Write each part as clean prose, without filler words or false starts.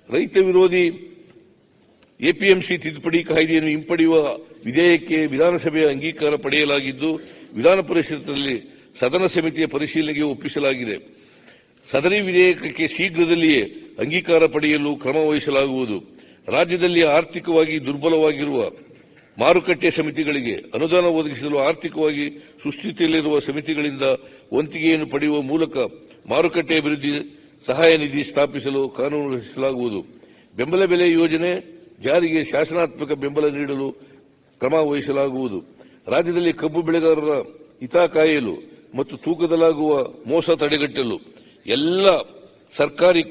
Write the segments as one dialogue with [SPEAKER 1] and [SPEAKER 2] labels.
[SPEAKER 1] ರೈತ ವಿರೋಧಿ ಎಪಿಎಂಸಿ ತಿದ್ದುಪಡಿ ಕಾಯ್ದೆಯನ್ನು ಹಿಂಪಡೆಯುವ ವಿಧೇಯಕಕ್ಕೆ ವಿಧಾನಸಭೆಯ ಅಂಗೀಕಾರ ಪಡೆಯಲಾಗಿದ್ದು ವಿಧಾನ ಪರಿಷತ್ನಲ್ಲಿ ಸದನ ಸಮಿತಿಯ ಪರಿಶೀಲನೆಗೆ ಒಪ್ಪಿಸಲಾಗಿದೆ. ಸದರಿ ವಿಧೇಯಕಕ್ಕೆ ಶೀಘ್ರದಲ್ಲಿಯೇ ಅಂಗೀಕಾರ ಪಡೆಯಲು ಕ್ರಮ ವಹಿಸಲಾಗುವುದು. ರಾಜ್ಯದಲ್ಲಿ ಆರ್ಥಿಕವಾಗಿ ದುರ್ಬಲವಾಗಿರುವ ಮಾರುಕಟ್ಟೆ ಸಮಿತಿಗಳಿಗೆ ಅನುದಾನ ಒದಗಿಸಲು ಆರ್ಥಿಕವಾಗಿ ಸುಸ್ಥಿತಿಯಲ್ಲಿರುವ ಸಮಿತಿಗಳಿಂದ ವಂತಿಗೆಯನ್ನು ಪಡೆಯುವ ಮೂಲಕ ಮಾರುಕಟ್ಟೆ ಅಭಿವೃದ್ಧಿ ಸಹಾಯ ನಿಧಿ ಸ್ಥಾಪಿಸಲು ಕಾನೂನು ರಚಿಸಲಾಗುವುದು. ಬೆಂಬಲ ಬೆಲೆ ಯೋಜನೆ ಜಾರಿಗೆ ಶಾಸನಾತ್ಮಕ ಬೆಂಬಲ ನೀಡಲು ಕ್ರಮ ವಹಿಸಲಾಗುವುದು. ರಾಜ್ಯದಲ್ಲಿ ಕಬ್ಬು ಬೆಳೆಗಾರರ ಹಿತ ಕಾಯಲು ಮತ್ತು ತೂಕದಲ್ಲಾಗುವ ಮೋಸ ತಡೆಗಟ್ಟಲು ಎಲ್ಲ ಸರ್ಕಾರಿ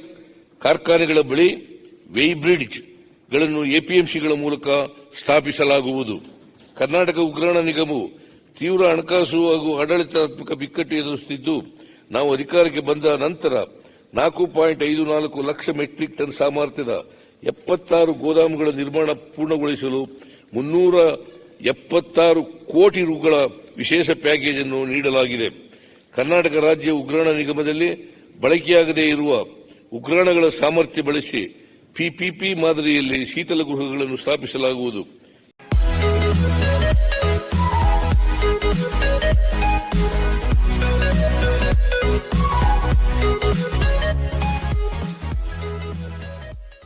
[SPEAKER 1] ಕಾರ್ಖಾನೆಗಳ ಬಳಿ ವೇಬ್ರಿಡ್ಜ್ ಗಳನ್ನು ಎಪಿಎಂಸಿಗಳ ಮೂಲಕ ಸ್ಥಾಪಿಸಲಾಗುವುದು. ಕರ್ನಾಟಕ ಉಗ್ರಾಣ ನಿಗಮವು ತೀವ್ರ ಹಣಕಾಸು ಹಾಗೂ ಆಡಳಿತಾತ್ಮಕ ಬಿಕ್ಕಟ್ಟು ಎದುರಿಸುತ್ತಿದ್ದು, ನಾವು ಅಧಿಕಾರಕ್ಕೆ ಬಂದ ನಂತರ 4.54 ಲಕ್ಷ ಮೆಟ್ರಿಕ್ ಟನ್ ಸಾಮರ್ಥ್ಯದ 76 ಗೋದಾಮುಗಳ ನಿರ್ಮಾಣ ಪೂರ್ಣಗೊಳಿಸಲು 376 ಕೋಟಿ ರುಗಳ ವಿಶೇಷ ಪ್ಯಾಕೇಜ್ ಅನ್ನು ನೀಡಲಾಗಿದೆ. ಕರ್ನಾಟಕ ರಾಜ್ಯ ಉಗ್ರಾಣ ನಿಗಮದಲ್ಲಿ ಬಳಕೆಯಾಗದೇ ಇರುವ ಉಗ್ರಾಣಗಳ ಸಾಮರ್ಥ್ಯ ಬಳಸಿ ಪಿಪಿಪಿ ಮಾದರಿಯಲ್ಲಿ ಶೀತಲ ಗೃಹಗಳನ್ನು ಸ್ಥಾಪಿಸಲಾಗುವುದು.